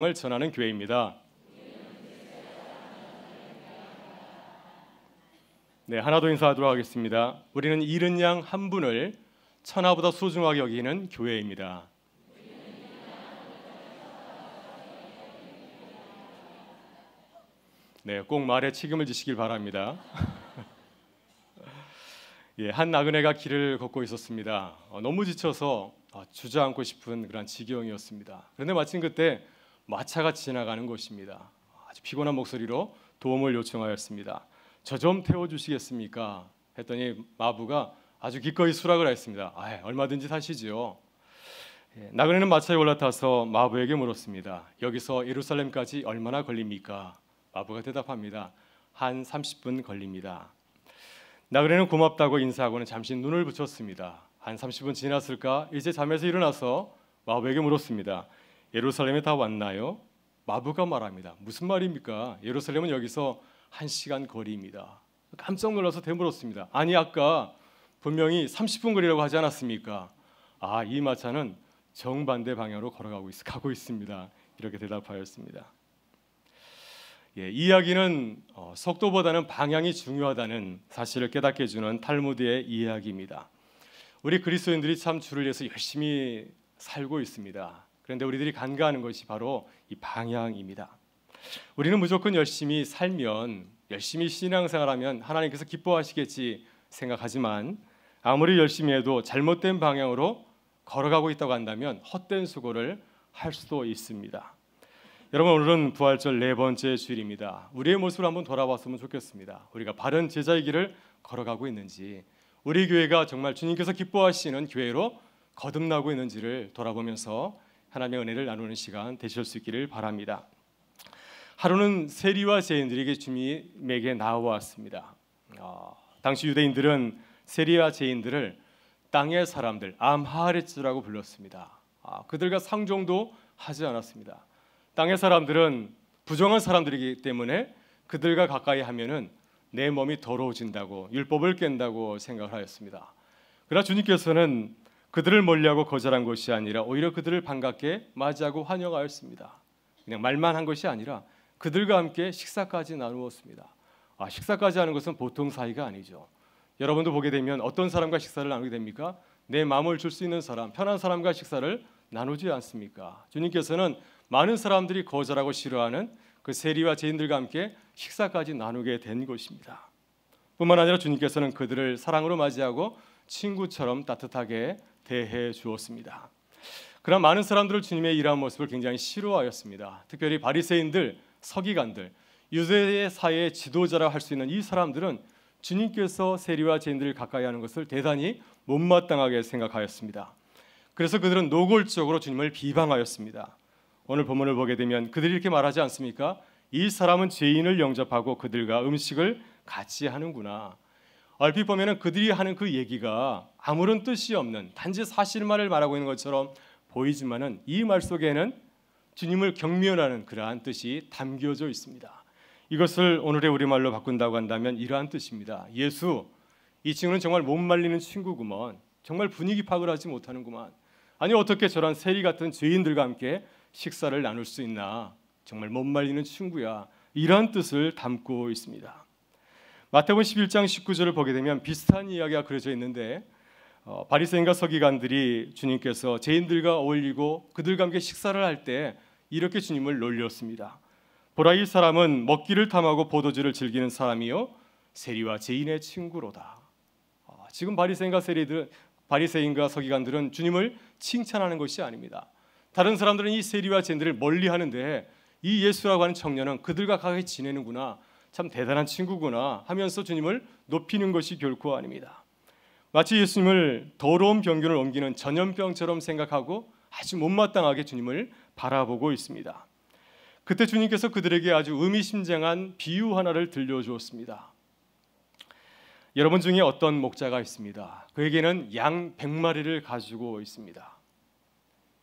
을 전하는 교회입니다. 네, 하나 더 인사하도록 하겠습니다. 우리는 잃은 양 한 분을 천하보다 소중하게 여기는 교회입니다. 네, 꼭 말에 책임을 지시길 바랍니다. 예, 한 나그네가 길을 걷고 있었습니다. 너무 지쳐서 주저앉고 싶은 그런 지경이었습니다. 그런데 마침 그때 마차가 지나가는 곳입니다. 아주 피곤한 목소리로 도움을 요청하였습니다. 저 좀 태워주시겠습니까? 했더니 마부가 아주 기꺼이 수락을 했습니다. 얼마든지 타시지요. 나그네는 마차에 올라타서 마부에게 물었습니다. 여기서 예루살렘까지 얼마나 걸립니까? 마부가 대답합니다. 한 30분 걸립니다. 나그네는 고맙다고 인사하고는 잠시 눈을 붙였습니다. 한 30분 지났을까? 이제 잠에서 일어나서 마부에게 물었습니다. 예루살렘에 다 왔나요? 마부가 말합니다. 무슨 말입니까? 예루살렘은 여기서 1시간 거리입니다. 깜짝 놀라서 되물었습니다. 아니 아까 분명히 30분 거리라고 하지 않았습니까? 이 마차는 정반대 방향으로 가고 있습니다. 이렇게 대답하였습니다. 이 이야기는 속도보다는 방향이 중요하다는 사실을 깨닫게 해주는 탈무드의 이야기입니다. 우리 그리스도인들이 참 주를 위해서 열심히 살고 있습니다. 그런데 우리들이 간과하는 것이 바로 이 방향입니다. 우리는 무조건 열심히 살면, 열심히 신앙생활하면 하나님께서 기뻐하시겠지 생각하지만 아무리 열심히 해도 잘못된 방향으로 걸어가고 있다고 한다면 헛된 수고를 할 수도 있습니다. 여러분, 오늘은 부활절 4번째 주일입니다. 우리의 모습을 한번 돌아봤으면 좋겠습니다. 우리가 바른 제자의 길을 걸어가고 있는지, 우리 교회가 정말 주님께서 기뻐하시는 교회로 거듭나고 있는지를 돌아보면서 하나님의 은혜를 나누는 시간 되실 수 있기를 바랍니다. 하루는 세리와 제인들에게 주님에게 나와왔습니다. 당시 유대인들은 세리와 제인들을 땅의 사람들, 암하레츠라고 불렀습니다. 그들과 상종도 하지 않았습니다. 땅의 사람들은 부정한 사람들이기 때문에 그들과 가까이 하면은 내 몸이 더러워진다고, 율법을 깬다고 생각을 하였습니다. 그러나 주님께서는 그들을 멀리하고 거절한 것이 아니라 오히려 그들을 반갑게 맞이하고 환영하였습니다. 그냥 말만 한 것이 아니라 그들과 함께 식사까지 나누었습니다. 식사까지 하는 것은 보통 사이가 아니죠. 여러분도 보게 되면 어떤 사람과 식사를 나누게 됩니까? 내 마음을 줄 수 있는 사람, 편한 사람과 식사를 나누지 않습니까? 주님께서는 많은 사람들이 거절하고 싫어하는 그 세리와 제인들과 함께 식사까지 나누게 된 것입니다. 뿐만 아니라 주님께서는 그들을 사랑으로 맞이하고 친구처럼 따뜻하게 대해 주었습니다. 그러나 많은 사람들을 주님의 일하는 모습을 굉장히 싫어하였습니다. 특별히 바리새인들, 서기관들, 유대의 사회의 지도자라 할 수 있는 이 사람들은 주님께서 세리와 제인들을 가까이 하는 것을 대단히 못마땅하게 생각하였습니다. 그래서 그들은 노골적으로 주님을 비방하였습니다. 오늘 본문을 보게 되면 그들이 이렇게 말하지 않습니까? 이 사람은 죄인을 영접하고 그들과 음식을 같이 하는구나. 얼핏 보면 그들이 하는 그 얘기가 아무런 뜻이 없는 단지 사실만을 말하고 있는 것처럼 보이지만은 이 말 속에는 주님을 경멸하는 그러한 뜻이 담겨져 있습니다. 이것을 오늘의 우리말로 바꾼다고 한다면 이러한 뜻입니다. 예수, 이 친구는 정말 못 말리는 친구구먼. 정말 분위기 파악을 하지 못하는구만. 아니 어떻게 저런 세리 같은 죄인들과 함께 식사를 나눌 수 있나. 정말 못 말리는 친구야. 이러한 뜻을 담고 있습니다. 마태복음 11장 19절을 보게 되면 비슷한 이야기가 그려져 있는데 바리새인과 서기관들이 주님께서 죄인들과 어울리고 그들과 함께 식사를 할 때 이렇게 주님을 놀렸습니다. 보라, 이 사람은 먹기를 탐하고 포도주를 즐기는 사람이요 세리와 죄인의 친구로다. 지금 바리새인과 서기관들은 주님을 칭찬하는 것이 아닙니다. 다른 사람들은 이 세리와 죄인들을 멀리하는데 이 예수라고 하는 청년은 그들과 가까이 지내는구나, 참 대단한 친구구나 하면서 주님을 높이는 것이 결코 아닙니다. 마치 예수님을 더러운 병균을 옮기는 전염병처럼 생각하고 아주 못마땅하게 주님을 바라보고 있습니다. 그때 주님께서 그들에게 아주 의미심장한 비유 하나를 들려주었습니다. 여러분 중에 어떤 목자가 있습니다. 그에게는 양 100마리를 가지고 있습니다.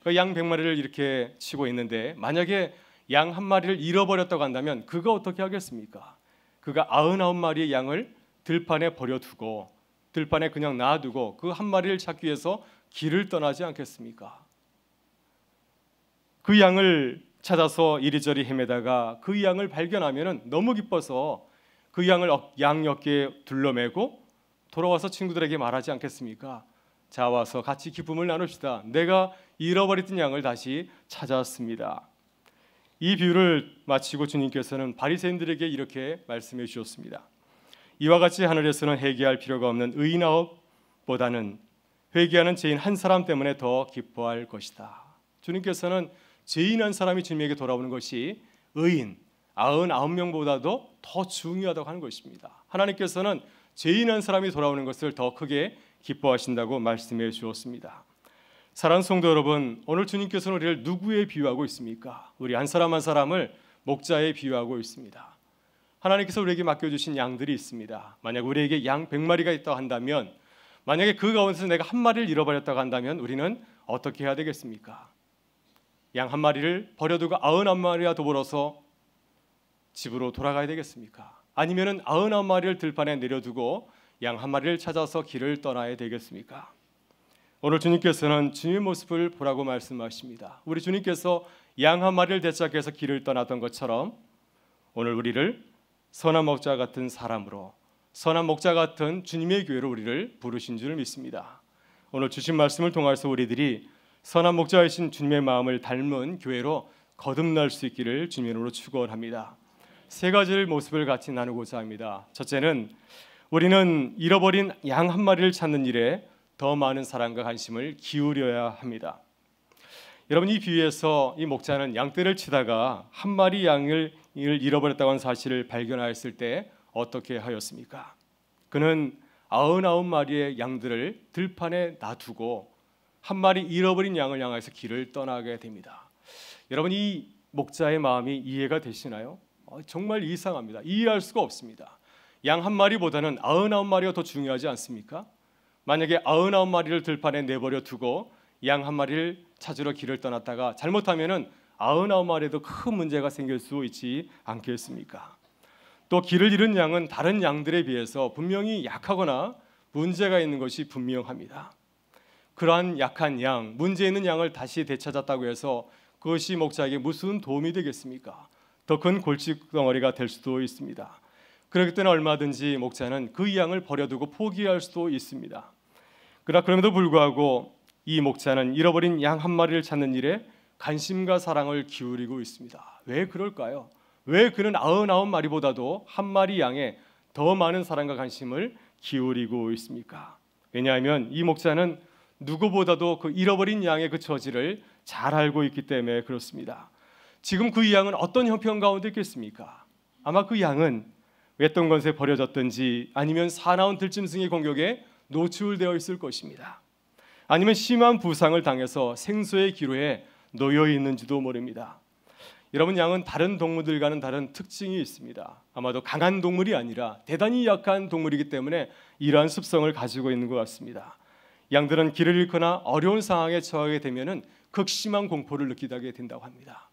그 양 100마리를 이렇게 치고 있는데 만약에 양 한 마리를 잃어버렸다고 한다면 그가 어떻게 하겠습니까? 그가 99마리의 양을 들판에 버려두고 들판에 그냥 놔두고 그 한 마리를 찾기 위해서 길을 떠나지 않겠습니까? 그 양을 찾아서 이리저리 헤매다가 그 양을 발견하면 너무 기뻐서 그 양을 양 어깨에 둘러매고 돌아와서 친구들에게 말하지 않겠습니까? 자, 와서 같이 기쁨을 나눕시다. 내가 잃어버렸던 양을 다시 찾았습니다. 이 비유를 마치고 주님께서는 바리새인들에게 이렇게 말씀해 주셨습니다. 이와 같이 하늘에서는 회개할 필요가 없는 의인 9보다는 회개하는 죄인 한 사람 때문에 더 기뻐할 것이다. 주님께서는 죄인 한 사람이 주님에게 돌아오는 것이 의인 99명보다도 더 중요하다고 하는 것입니다. 하나님께서는 죄인 한 사람이 돌아오는 것을 더 크게 기뻐하신다고 말씀해 주었습니다. 사랑하는 성도 여러분, 오늘 주님께서는 우리를 누구에 비유하고 있습니까? 우리 한 사람 한 사람을 목자에 비유하고 있습니다. 하나님께서 우리에게 맡겨주신 양들이 있습니다. 만약 우리에게 양 100마리가 있다고 한다면, 만약에 그 가운데서 내가 한 마리를 잃어버렸다고 한다면 우리는 어떻게 해야 되겠습니까? 양 한 마리를 버려두고 99마리와 더불어서 집으로 돌아가야 되겠습니까? 아니면 99마리를 들판에 내려두고 양 한 마리를 찾아서 길을 떠나야 되겠습니까? 오늘 주님께서는 주님의 모습을 보라고 말씀하십니다. 우리 주님께서 양 한 마리를 되찾기 위해서 길을 떠났던 것처럼 오늘 우리를 선한 목자 같은 사람으로, 선한 목자 같은 주님의 교회로 우리를 부르신 줄 믿습니다. 오늘 주신 말씀을 통해서 우리들이 선한 목자이신 주님의 마음을 닮은 교회로 거듭날 수 있기를 주님의 이름으로 축원합니다. 세 가지의 모습을 같이 나누고자 합니다. 첫째는 우리는 잃어버린 양 한 마리를 찾는 일에 더 많은 사랑과 관심을 기울여야 합니다. 여러분, 이 비유에서 이 목자는 양떼를 치다가 한 마리 양을 잃어버렸다고 하는 사실을 발견하였을 때 어떻게 하였습니까? 그는 99마리의 양들을 들판에 놔두고 한 마리 잃어버린 양을 향해서 길을 떠나게 됩니다. 여러분, 이 목자의 마음이 이해가 되시나요? 정말 이상합니다. 이해할 수가 없습니다. 양 한 마리보다는 99마리가 더 중요하지 않습니까? 만약에 99마리를 들판에 내버려 두고 양 한 마리를 찾으러 길을 떠났다가 잘못하면은 99마리에도 큰 문제가 생길 수 있지 않겠습니까? 또 길을 잃은 양은 다른 양들에 비해서 분명히 약하거나 문제가 있는 것이 분명합니다. 그러한 약한 양, 문제 있는 양을 다시 되찾았다고 해서 그것이 목자에게 무슨 도움이 되겠습니까? 더 큰 골칫덩어리가 될 수도 있습니다. 그렇기 때문에 얼마든지 목자는 그 양을 버려두고 포기할 수도 있습니다. 그러나 그럼에도 불구하고 이 목자는 잃어버린 양 한 마리를 찾는 일에 관심과 사랑을 기울이고 있습니다. 왜 그럴까요? 왜 그는 99마리보다도 한 마리 양에 더 많은 사랑과 관심을 기울이고 있습니까? 왜냐하면 이 목자는 누구보다도 그 잃어버린 양의 그 처지를 잘 알고 있기 때문에 그렇습니다. 지금 그 양은 어떤 형편 가운데 있겠습니까? 아마 그 양은 외딴 곳에 버려졌든지 아니면 사나운 들짐승의 공격에 노출되어 있을 것입니다. 아니면 심한 부상을 당해서 생소의 기로에 놓여 있는지도 모릅니다. 여러분, 양은 다른 동물들과는 다른 특징이 있습니다. 아마도 강한 동물이 아니라 대단히 약한 동물이기 때문에 이러한 습성을 가지고 있는 것 같습니다. 양들은 길을 잃거나 어려운 상황에 처하게 되면은 극심한 공포를 느끼게 된다고 합니다.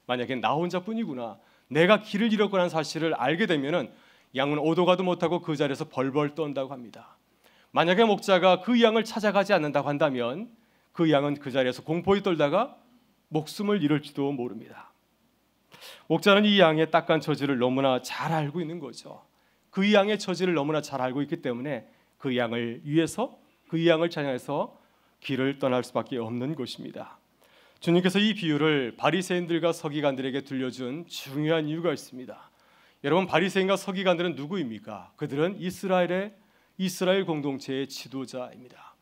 만약에 나 혼자뿐이구나, 내가 길을 잃었거나 하는 사실을 알게 되면은 양은 오도 가도 못하고 그 자리에서 벌벌 떤다고 합니다. 만약에 목자가 그 양을 찾아가지 않는다고 한다면 그 양은 그 자리에서 공포에 떨다가 목숨을 잃을지도 모릅니다. 목자는 이 양의 딱한 처지를 너무나 잘 알고 있는 거죠. 그 양의 처지를 너무나 잘 알고 있기 때문에 그 양을 위해서, 그 양을 찬양해서 길을 떠날 수밖에 없는 것입니다. 주님께서 이 비유를 바리새인들과 서기관들에게 들려준 중요한 이유가 있습니다. 여러분, 바리새인과 서기관들은 누구입니까? 그들은 이스라엘 공동체의 지도자입니다.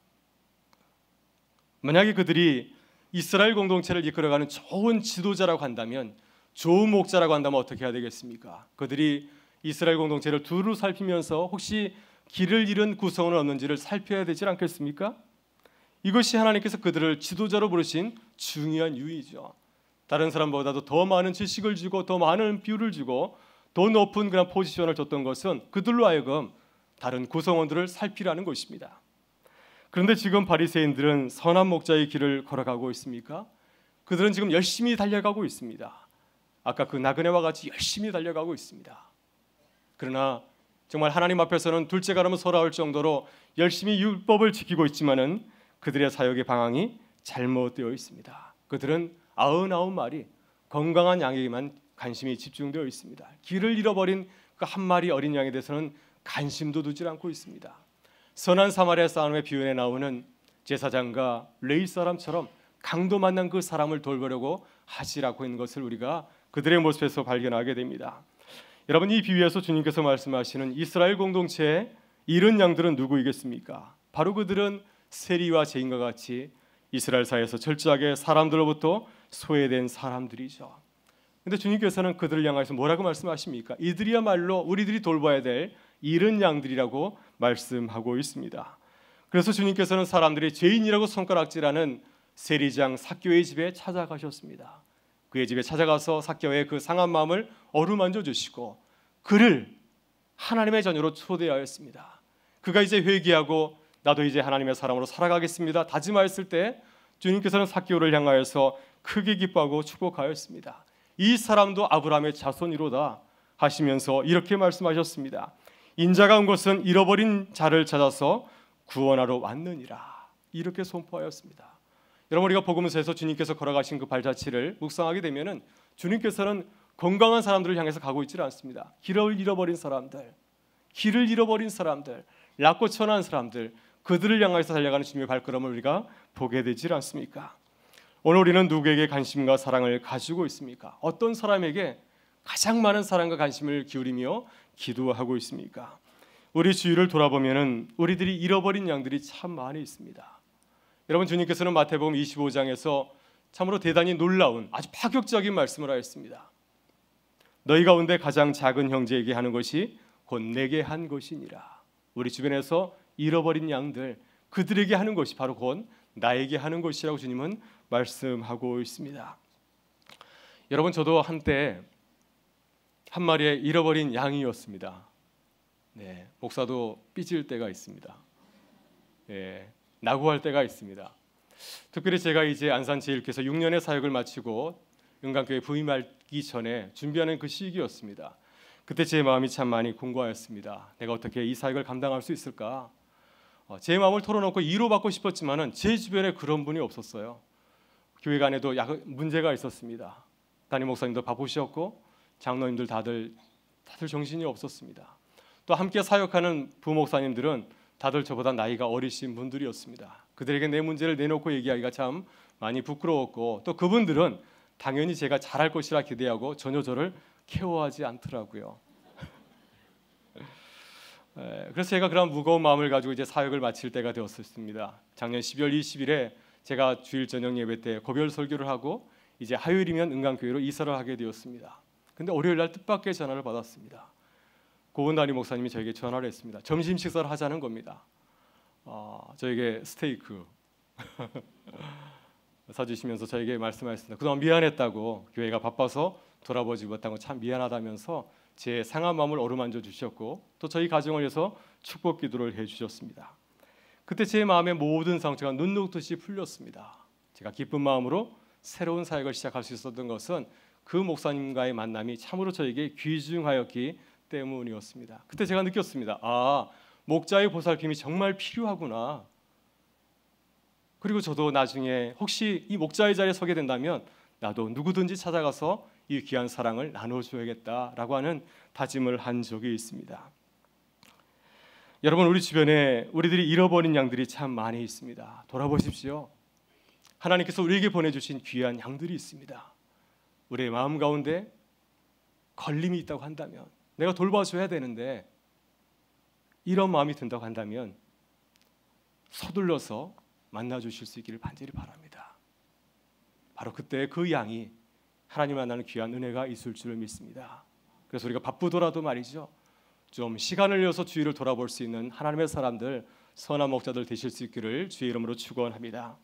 만약에 그들이 이스라엘 공동체를 이끌어가는 좋은 지도자라고 한다면, 좋은 목자라고 한다면 어떻게 해야 되겠습니까? 그들이 이스라엘 공동체를 두루 살피면서 혹시 길을 잃은 구성은 없는지를 살펴야 되지 않겠습니까? 이것이 하나님께서 그들을 지도자로 부르신 중요한 이유이죠. 다른 사람보다도 더 많은 지식을 주고 더 많은 비율을 주고 더 높은 그런 포지션을 줬던 것은 그들로 하여금 다른 구성원들을 살피라는 것입니다. 그런데 지금 바리새인들은 선한 목자의 길을 걸어가고 있습니까? 그들은 지금 열심히 달려가고 있습니다. 아까 그 나그네와 같이 열심히 달려가고 있습니다. 그러나 정말 하나님 앞에서는 둘째 가름은 서러울 정도로 열심히 율법을 지키고 있지만은 그들의 사역의 방향이 잘못되어 있습니다. 그들은 99마리 건강한 양에게만 관심이 집중되어 있습니다. 길을 잃어버린 그 한 마리 어린 양에 대해서는 관심도 두지 않고 있습니다. 선한 사마리아 싸움의 비유에 나오는 제사장과 레위 사람처럼 강도 만난 그 사람을 돌보려고 하지 않고 있는 것을 우리가 그들의 모습에서 발견하게 됩니다. 여러분, 이 비유에서 주님께서 말씀하시는 이스라엘 공동체의 잃은 양들은 누구이겠습니까? 바로 그들은 세리와 죄인과 같이 이스라엘 사회에서 철저하게 사람들로부터 소외된 사람들이죠. 근데 주님께서는 그들을 향해서 뭐라고 말씀하십니까? 이들이야말로 우리들이 돌봐야 될 잃은 양들이라고 말씀하고 있습니다. 그래서 주님께서는 사람들이 죄인이라고 손가락질하는 세리장 삭개오의 집에 찾아가셨습니다. 그의 집에 찾아가서 삭개오의 그 상한 마음을 어루만져 주시고 그를 하나님의 자녀로 초대하였습니다. 그가 이제 회개하고 나도 이제 하나님의 사람으로 살아가겠습니다 다짐하였을 때 주님께서는 삭개오를 향하여서 크게 기뻐하고 축복하였습니다. 이 사람도 아브라함의 자손이로다 하시면서 이렇게 말씀하셨습니다. 인자가 온 것은 잃어버린 자를 찾아서 구원하러 왔느니라. 이렇게 선포하였습니다. 여러분, 우리가 복음서에서 주님께서 걸어가신 그 발자취를 묵상하게 되면은 주님께서는 건강한 사람들을 향해서 가고 있지 않습니다. 길을 잃어버린 사람들, 낙고 천한 사람들, 그들을 향해서 달려가는 주님의 발걸음을 우리가 보게 되지 않습니까? 오늘 우리는 누구에게 관심과 사랑을 가지고 있습니까? 어떤 사람에게 가장 많은 사랑과 관심을 기울이며 기도하고 있습니까? 우리 주위를 돌아보면은 우리들이 잃어버린 양들이 참 많이 있습니다. 여러분, 주님께서는 마태복음 25장에서 참으로 대단히 놀라운 아주 파격적인 말씀을 하였습니다. 너희 가운데 가장 작은 형제에게 하는 것이 곧 내게 한 것이니라. 우리 주변에서 잃어버린 양들, 그들에게 하는 것이 바로 곧 나에게 하는 것이라고 주님은 말씀하고 있습니다. 여러분, 저도 한때 한 마리의 잃어버린 양이었습니다. 목사도 삐질 때가 있습니다. 낙오할 때가 있습니다. 특별히 제가 이제 안산제일교회에서 6년의 사역을 마치고 은강교회 부임하기 전에 준비하는 그 시기였습니다. 그때 제 마음이 참 많이 공고하였습니다. 내가 어떻게 이 사역을 감당할 수 있을까? 제 마음을 털어놓고 위로받고 싶었지만은 제 주변에 그런 분이 없었어요. 교회 간에도 문제가 있었습니다. 담임 목사님도 바쁘셨고 장로님들 다들 정신이 없었습니다. 또 함께 사역하는 부목사님들은 다들 저보다 나이가 어리신 분들이었습니다. 그들에게 내 문제를 내놓고 얘기하기가 참 많이 부끄러웠고 또 그분들은 당연히 제가 잘할 것이라 기대하고 전혀 저를 케어하지 않더라고요. 그래서 제가 그런 무거운 마음을 가지고 이제 사역을 마칠 때가 되었습니다. 작년 12월 20일에 제가 주일 저녁 예배 때 고별 설교를 하고 이제 화요일이면 은강교회로 이사를 하게 되었습니다. 근데 월요일 날 뜻밖의 전화를 받았습니다. 고은 담임 목사님이 저에게 전화를 했습니다. 점심 식사를 하자는 겁니다. 저에게 스테이크 사주시면서 저에게 말씀하셨습니다. 그동안 미안했다고, 교회가 바빠서 돌아보지 못한 거 참 미안하다면서 제 상한 마음을 어루만져 주셨고 또 저희 가정을 위해서 축복 기도를 해주셨습니다. 그때 제 마음의 모든 상처가 눈 녹듯이 풀렸습니다. 제가 기쁜 마음으로 새로운 사역을 시작할 수 있었던 것은 그 목사님과의 만남이 참으로 저에게 귀중하였기 때문이었습니다. 그때 제가 느꼈습니다. 목자의 보살핌이 정말 필요하구나. 그리고 저도 나중에 혹시 이 목자의 자리에 서게 된다면 나도 누구든지 찾아가서 이 귀한 사랑을 나눠줘야겠다라고 하는 다짐을 한 적이 있습니다. 여러분, 우리 주변에 우리들이 잃어버린 양들이 참 많이 있습니다. 돌아보십시오. 하나님께서 우리에게 보내주신 귀한 양들이 있습니다. 우리의 마음 가운데 걸림이 있다고 한다면, 내가 돌봐줘야 되는데 이런 마음이 든다고 한다면 서둘러서 만나주실 수 있기를 간절히 바랍니다. 바로 그때 그 양이 하나님 만나는 귀한 은혜가 있을 줄을 믿습니다. 그래서 우리가 바쁘더라도 말이죠, 좀 시간을 내어서 주위를 돌아볼 수 있는 하나님의 사람들, 선한 목자들 되실 수 있기를 주의 이름으로 축원합니다.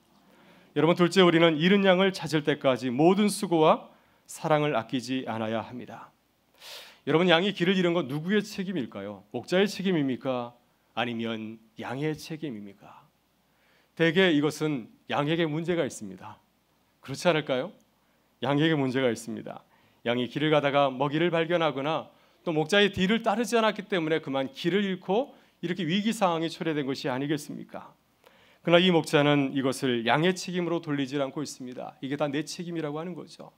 여러분, 둘째, 우리는 잃은 양을 찾을 때까지 모든 수고와 사랑을 아끼지 않아야 합니다. 여러분, 양이 길을 잃은 건 누구의 책임일까요? 목자의 책임입니까? 아니면 양의 책임입니까? 대개 이것은 양에게 문제가 있습니다. 그렇지 않을까요? 양에게 문제가 있습니다. 양이 길을 가다가 먹이를 발견하거나 또 목자의 뒤를 따르지 않았기 때문에 그만 길을 잃고 이렇게 위기 상황이 초래된 것이 아니겠습니까? 그러나 이 목자는 이것을 양의 책임으로 돌리지 않고 있습니다. 이게 다 내 책임이라고 하는 거죠.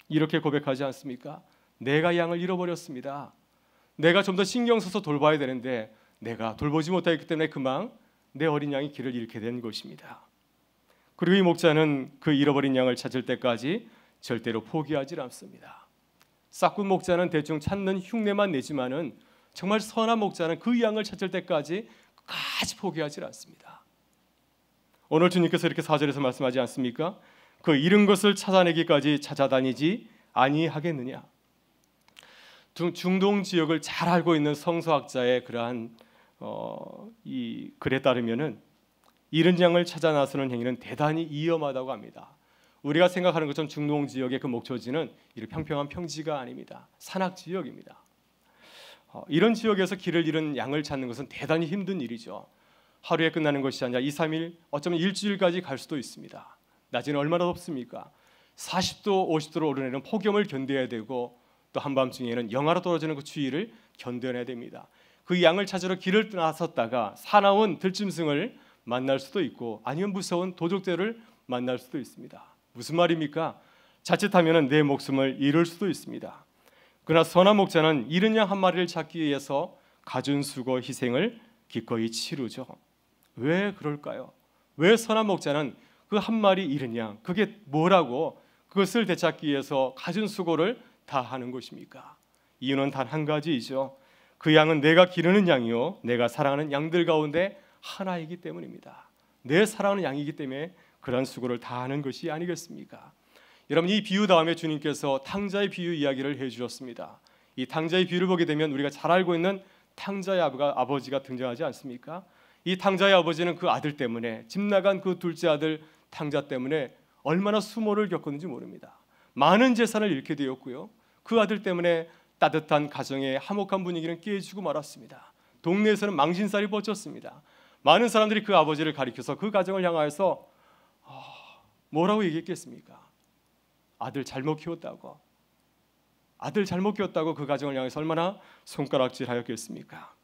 이렇게 고백하지 않습니까? 내가 양을 잃어버렸습니다. 내가 좀 더 신경 써서 돌봐야 되는데 내가 돌보지 못하기 때문에 그만 내 어린 양이 길을 잃게 된 것입니다. 그리고 이 목자는 그 잃어버린 양을 찾을 때까지 절대로 포기하지 않습니다. 싹군 목자는 대충 찾는 흉내만 내지만은 정말 선한 목자는 그 양을 찾을 때까지 끝까지 포기하지 않습니다. 오늘 주님께서 이렇게 4절에서 말씀하지 않습니까? 그 잃은 것을 찾아내기까지 찾아다니지 아니하겠느냐. 중동 지역을 잘 알고 있는 성서학자의 그러한 이 글에 따르면은 잃은 양을 찾아 나서는 행위는 대단히 위험하다고 합니다. 우리가 생각하는 것처럼 중동 지역의 그 목초지는 이런 평평한 평지가 아닙니다. 산악 지역입니다. 이런 지역에서 길을 잃은 양을 찾는 것은 대단히 힘든 일이죠. 하루에 끝나는 것이 아니라 2, 3일, 어쩌면 일주일까지 갈 수도 있습니다. 낮에는 얼마나 덥습니까? 40도, 50도로 오르내리는 폭염을 견뎌야 되고 또 한밤중에는 영하로 떨어지는 그 추위를 견뎌내야 됩니다. 그 양을 찾으러 길을 나섰다가 사나운 들짐승을 만날 수도 있고 아니면 무서운 도적들을 만날 수도 있습니다. 무슨 말입니까? 자칫하면 내 목숨을 잃을 수도 있습니다. 그러나 선한 목자는 잃은 양 한 마리를 찾기 위해서 갖은 수고 희생을 기꺼이 치르죠. 왜 그럴까요? 왜 선한 목자는 그 한 마리 잃은 양, 그게 뭐라고 그것을 되찾기 위해서 갖은 수고를 다 하는 것입니까? 이유는 단 한 가지이죠. 그 양은 내가 기르는 양이요 내가 사랑하는 양들 가운데 하나이기 때문입니다. 내 사랑하는 양이기 때문에 그런 수고를 다 하는 것이 아니겠습니까? 여러분, 이 비유 다음에 주님께서 탕자의 비유 이야기를 해주셨습니다. 이 탕자의 비유를 보게 되면 우리가 잘 알고 있는 탕자의 아버지가 등장하지 않습니까? 이 탕자의 아버지는 그 아들 때문에, 집 나간 그 둘째 아들 탕자 때문에 얼마나 수모를 겪었는지 모릅니다. 많은 재산을 잃게 되었고요, 그 아들 때문에 따뜻한 가정의 화목한 분위기는 깨지고 말았습니다. 동네에서는 망신살이 뻗쳤습니다. 많은 사람들이 그 아버지를 가리켜서 그 가정을 향하여서 뭐라고 얘기했겠습니까? 아들 잘못 키웠다고, 아들 잘못 키웠다고 그 가정을 향해서 얼마나 손가락질하였겠습니까?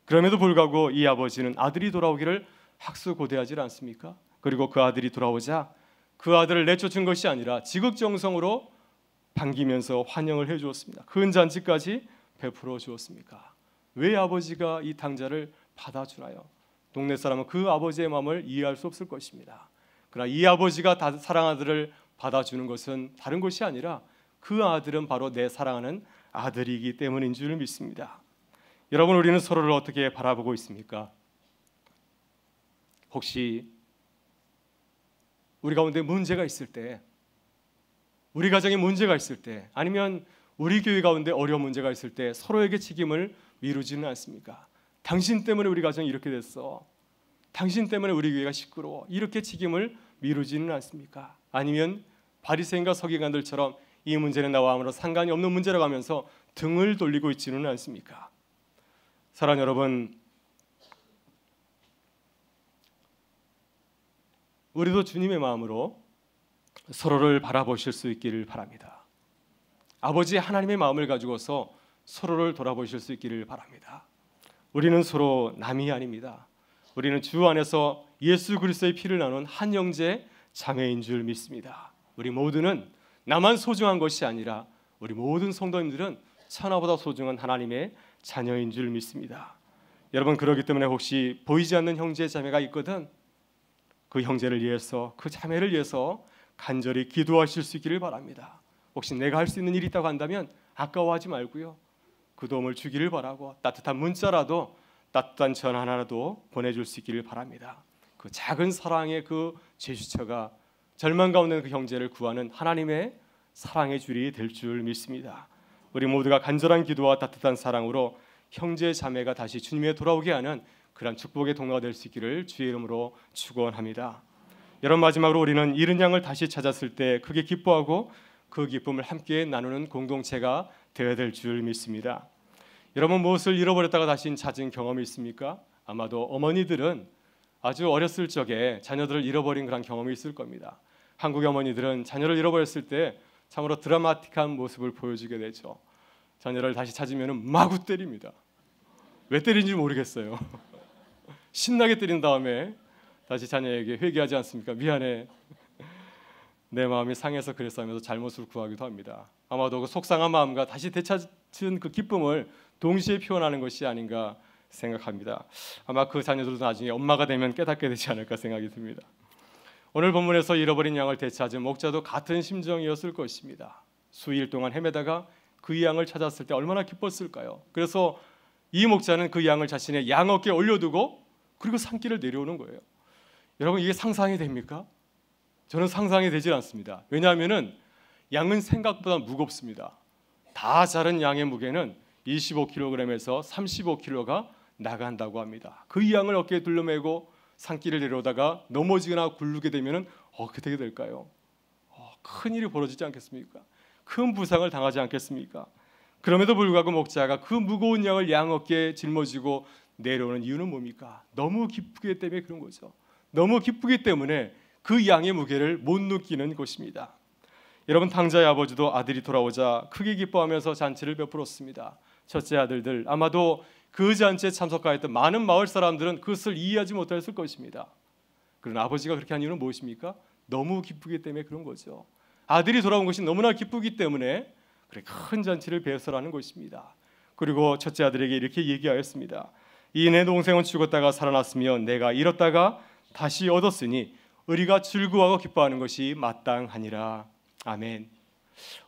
그럼에도 불구하고 이 아버지는 아들이 돌아오기를 학수고대하지 않습니까? 그리고 그 아들이 돌아오자 그 아들을 내쫓은 것이 아니라 지극정성으로 반기면서 환영을 해주었습니다. 큰 잔치까지 베풀어 주었습니까? 왜 아버지가 이 탕자를 받아주나요? 동네 사람은 그 아버지의 마음을 이해할 수 없을 것입니다. 그러나 이 아버지가 사랑하는 아들을 받아주는 것은 다른 것이 아니라 그 아들은 바로 내 사랑하는 아들이기 때문인 줄 믿습니다. 여러분, 우리는 서로를 어떻게 바라보고 있습니까? 혹시 우리 가운데 문제가 있을 때, 우리 가정에 문제가 있을 때, 아니면 우리 교회 가운데 어려운 문제가 있을 때 서로에게 책임을 미루지는 않습니까? 당신 때문에 우리 가정이 이렇게 됐어, 당신 때문에 우리 교회가 시끄러워, 이렇게 책임을 미루지는 않습니까? 아니면 바리새인과 서기관들처럼 이 문제는 나와 아무런 상관이 없는 문제라고 하면서 등을 돌리고 있지는 않습니까? 사랑하는 여러분, 우리도 주님의 마음으로 서로를 바라보실 수 있기를 바랍니다. 아버지 하나님의 마음을 가지고서 서로를 돌아보실 수 있기를 바랍니다. 우리는 서로 남이 아닙니다. 우리는 주 안에서 예수 그리스도의 피를 나눈 한 형제 자매인 줄 믿습니다. 우리 모두는 나만 소중한 것이 아니라 우리 모든 성도님들은 천하보다 소중한 하나님의 자녀인 줄 믿습니다. 여러분, 그렇기 때문에 혹시 보이지 않는 형제 자매가 있거든 그 형제를 위해서, 그 자매를 위해서 간절히 기도하실 수 있기를 바랍니다. 혹시 내가 할 수 있는 일이 있다고 한다면 아까워하지 말고요, 그 도움을 주기를 바라고 따뜻한 문자라도, 따뜻한 전화 하나라도 보내줄 수 있기를 바랍니다. 그 작은 사랑의 그 제스처가 절망 가운데 있는 그 형제를 구하는 하나님의 사랑의 줄이 될 줄 믿습니다. 우리 모두가 간절한 기도와 따뜻한 사랑으로 형제 자매가 다시 주님에 돌아오게 하는 그런 축복의 동로가 될 수 있기를 주의 이름으로 축원합니다. 여러분, 마지막으로 우리는 잃은 양을 다시 찾았을 때 크게 기뻐하고 그 기쁨을 함께 나누는 공동체가 되어야 될 줄 믿습니다. 여러분, 무엇을 잃어버렸다가 다시 찾은 경험이 있습니까? 아마도 어머니들은 아주 어렸을 적에 자녀들을 잃어버린 그런 경험이 있을 겁니다. 한국의 어머니들은 자녀를 잃어버렸을 때 참으로 드라마틱한 모습을 보여주게 되죠. 자녀를 다시 찾으면 마구 때립니다. 왜 때린지 모르겠어요. 신나게 때린 다음에 다시 자녀에게 회개하지 않습니까? 미안해. 내 마음이 상해서 그랬으면서 잘못을 구하기도 합니다. 아마도 그 속상한 마음과 다시 되찾은 그 기쁨을 동시에 표현하는 것이 아닌가 생각합니다. 아마 그 자녀들도 나중에 엄마가 되면 깨닫게 되지 않을까 생각이 듭니다. 오늘 본문에서 잃어버린 양을 되찾은 목자도 같은 심정이었을 것입니다. 수일 동안 헤매다가 그 양을 찾았을 때 얼마나 기뻤을까요? 그래서 이 목자는 그 양을 자신의 양 어깨에 올려두고 그리고 산길을 내려오는 거예요. 여러분, 이게 상상이 됩니까? 저는 상상이 되질 않습니다. 왜냐하면은 양은 생각보다 무겁습니다. 다 자른 양의 무게는 25kg에서 35kg가 나간다고 합니다. 그 양을 어깨에 둘러매고 산길을 내려오다가 넘어지거나 굴르게 되면은 어떻게 될까요? 큰 일이 벌어지지 않겠습니까? 큰 부상을 당하지 않겠습니까? 그럼에도 불구하고 목자가 그 무거운 양을 양 어깨에 짊어지고 내려오는 이유는 뭡니까? 너무 기쁘기 때문에 그런 거죠. 너무 기쁘기 때문에 그 양의 무게를 못 느끼는 것입니다. 여러분, 탕자의 아버지도 아들이 돌아오자 크게 기뻐하면서 잔치를 베풀었습니다. 첫째 아들들, 아마도 그 잔치에 참석하였던 많은 마을 사람들은 그것을 이해하지 못했을 것입니다. 그러나 아버지가 그렇게 한 이유는 무엇입니까? 너무 기쁘기 때문에 그런 거죠. 아들이 돌아온 것이 너무나 기쁘기 때문에 그래 큰 잔치를 배설하는 것입니다. 그리고 첫째 아들에게 이렇게 얘기하였습니다. 이 내 동생은 죽었다가 살아났으며 내가 잃었다가 다시 얻었으니 우리가 즐거워하고 기뻐하는 것이 마땅하니라. 아멘.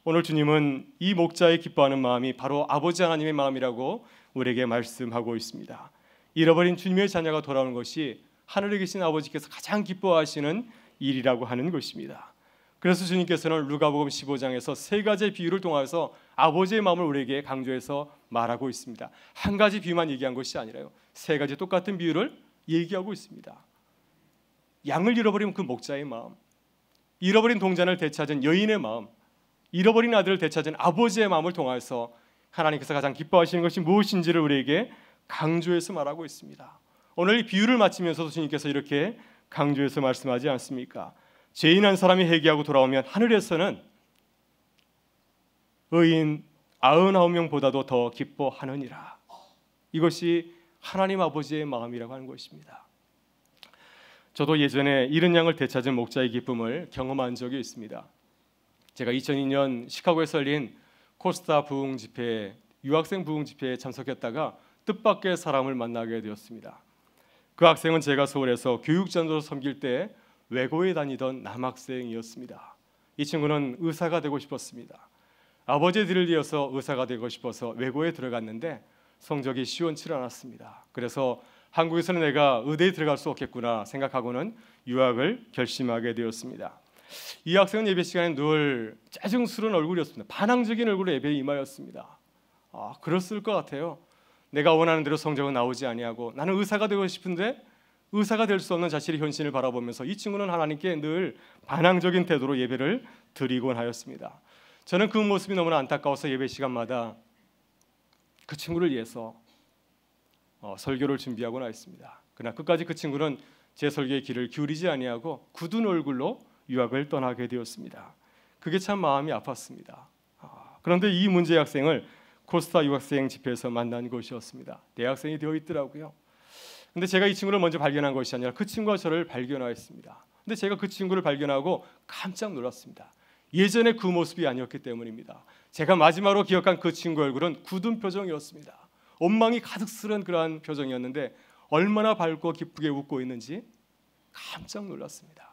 오늘 주님은 이 목자의 기뻐하는 마음이 바로 아버지 하나님의 마음이라고 우리에게 말씀하고 있습니다. 잃어버린 주님의 자녀가 돌아오는 것이 하늘에 계신 아버지께서 가장 기뻐하시는 일이라고 하는 것입니다. 그래서 주님께서는 누가복음 15장에서 세 가지의 비유를 통해서 아버지의 마음을 우리에게 강조해서 말하고 있습니다. 한 가지 비유만 얘기한 것이 아니라요, 세 가지 똑같은 비유를 얘기하고 있습니다. 양을 잃어버린 그 목자의 마음, 잃어버린 동전을 되찾은 여인의 마음, 잃어버린 아들을 되찾은 아버지의 마음을 통해서 하나님께서 가장 기뻐하시는 것이 무엇인지를 우리에게 강조해서 말하고 있습니다. 오늘 이 비유를 마치면서도 주님께서 이렇게 강조해서 말씀하지 않습니까? 죄인 한 사람이 회개하고 돌아오면 하늘에서는 의인 99명보다도 더 기뻐하느니라. 이것이 하나님 아버지의 마음이라고 하는 것입니다. 저도 예전에 잃은 양을 되찾은 목자의 기쁨을 경험한 적이 있습니다. 제가 2002년 시카고에서 열린 코스타 부흥 집회, 유학생 부흥 집회에 참석했다가 뜻밖의 사람을 만나게 되었습니다. 그 학생은 제가 서울에서 교육전도로 섬길 때 외고에 다니던 남학생이었습니다. 이 친구는 의사가 되고 싶었습니다. 아버지의 뒤를 이어서 의사가 되고 싶어서 외고에 들어갔는데 성적이 시원치 않았습니다. 그래서 한국에서는 내가 의대에 들어갈 수 없겠구나 생각하고는 유학을 결심하게 되었습니다. 이 학생은 예배 시간에 늘 짜증스러운 얼굴이었습니다. 반항적인 얼굴로 예배에 임하였습니다. 그랬을 것 같아요. 내가 원하는 대로 성적은 나오지 아니하고 나는 의사가 되고 싶은데 의사가 될 수 없는 자신의 현실을 바라보면서 이 친구는 하나님께 늘 반항적인 태도로 예배를 드리곤 하였습니다. 저는 그 모습이 너무나 안타까워서 예배 시간마다 그 친구를 위해서 설교를 준비하곤 하였습니다. 그러나 끝까지 그 친구는 제 설교의 귀를 기울이지 아니하고 굳은 얼굴로 유학을 떠나게 되었습니다. 그게 참 마음이 아팠습니다. 그런데 이 문제의 학생을 코스타 유학생 집회에서 만난 것이었습니다. 대학생이 되어 있더라고요. 근데 제가 이 친구를 먼저 발견한 것이 아니라 그 친구가 저를 발견하였습니다. 근데 제가 그 친구를 발견하고 깜짝 놀랐습니다. 예전에 그 모습이 아니었기 때문입니다. 제가 마지막으로 기억한 그 친구 얼굴은 굳은 표정이었습니다. 원망이 가득 스른 그러한 표정이었는데 얼마나 밝고 기쁘게 웃고 있는지 깜짝 놀랐습니다.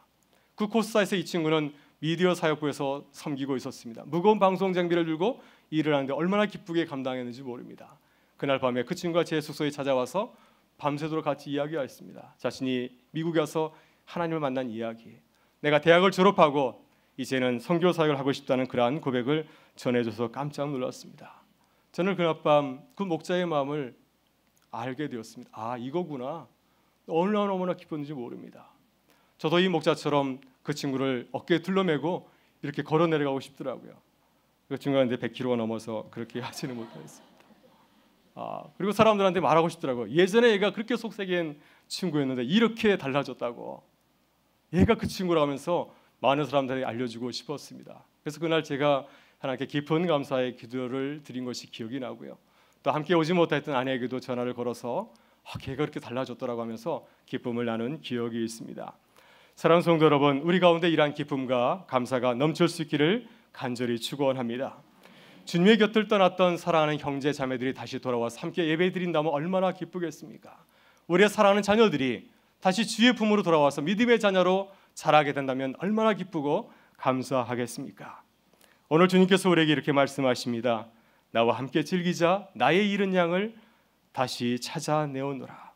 그 코스타에서 이 친구는 미디어 사역부에서 섬기고 있었습니다. 무거운 방송 장비를 들고 일을 하는데 얼마나 기쁘게 감당했는지 모릅니다. 그날 밤에 그 친구가 제 숙소에 찾아와서 밤새도록 같이 이야기하였습니다. 자신이 미국에 와서 하나님을 만난 이야기, 내가 대학을 졸업하고 이제는 선교 사역을 하고 싶다는 그러한 고백을 전해줘서 깜짝 놀랐습니다. 저는 그날 밤 그 목자의 마음을 알게 되었습니다. 이거구나. 얼마나 기뻤는지 모릅니다. 저도 이 목자처럼 그 친구를 어깨에 둘러매고 이렇게 걸어 내려가고 싶더라고요. 그 친구가 근데 100kg가 넘어서 그렇게 하지는 못했습니다. 그리고 사람들한테 말하고 싶더라고요. 예전에 얘가 그렇게 속색인 친구였는데 이렇게 달라졌다고. 얘가 그 친구라고 하면서 많은 사람들에게 알려주고 싶었습니다. 그래서 그날 제가 하나님께 깊은 감사의 기도를 드린 것이 기억이 나고요. 또 함께 오지 못했던 아내에게도 전화를 걸어서 걔가 그렇게 달라졌더라고 하면서 기쁨을 나눈 기억이 있습니다. 사랑하는 성도 여러분, 우리 가운데 이러한 기쁨과 감사가 넘칠 수 있기를 간절히 축원합니다. 주님의 곁을 떠났던 사랑하는 형제 자매들이 다시 돌아와서 함께 예배드린다면 얼마나 기쁘겠습니까? 우리의 사랑하는 자녀들이 다시 주의 품으로 돌아와서 믿음의 자녀로 자라게 된다면 얼마나 기쁘고 감사하겠습니까? 오늘 주님께서 우리에게 이렇게 말씀하십니다. 나와 함께 즐기자. 나의 잃은 양을 다시 찾아내오노라.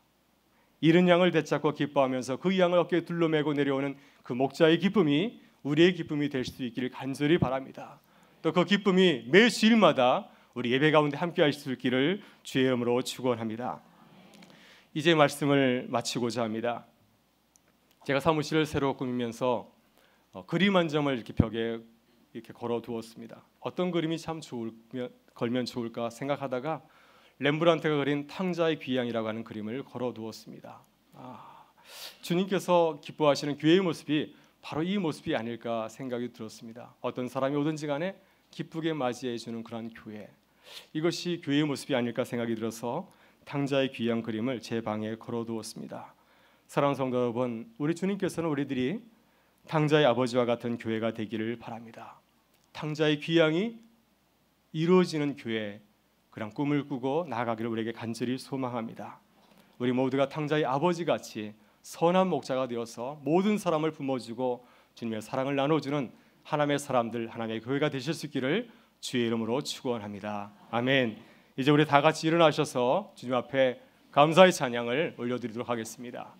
잃은 양을 되찾고 기뻐하면서 그 양을 어깨에 둘러매고 내려오는 그 목자의 기쁨이 우리의 기쁨이 될 수 있기를 간절히 바랍니다. 또 그 기쁨이 매 주일마다 우리 예배 가운데 함께 할 수 있기를 주의 이름으로 축원합니다. 이제 말씀을 마치고자 합니다. 제가 사무실을 새로 꾸미면서 그림 한 점을 이렇게 벽에 이렇게 걸어 두었습니다. 어떤 그림이 참 걸면 좋을까 생각하다가 렘브란트가 그린 탕자의 귀향이라고 하는 그림을 걸어 두었습니다. 주님께서 기뻐하시는 교회의 모습이 바로 이 모습이 아닐까 생각이 들었습니다. 어떤 사람이 오든지 간에 기쁘게 맞이해 주는 그런 교회, 이것이 교회의 모습이 아닐까 생각이 들어서 탕자의 귀향 그림을 제 방에 걸어 두었습니다. 사랑하는 성도 여러분, 우리 주님께서는 우리들이 탕자의 아버지와 같은 교회가 되기를 바랍니다. 탕자의 귀향이 이루어지는 교회, 그런 꿈을 꾸고 나아가기를 우리에게 간절히 소망합니다. 우리 모두가 탕자의 아버지같이 선한 목자가 되어서 모든 사람을 품어주고 주님의 사랑을 나눠주는 하나님의 사람들, 하나님의 교회가 되실 수 있기를 주의 이름으로 축원합니다. 아멘. 이제 우리 다 같이 일어나셔서 주님 앞에 감사의 찬양을 올려드리도록 하겠습니다.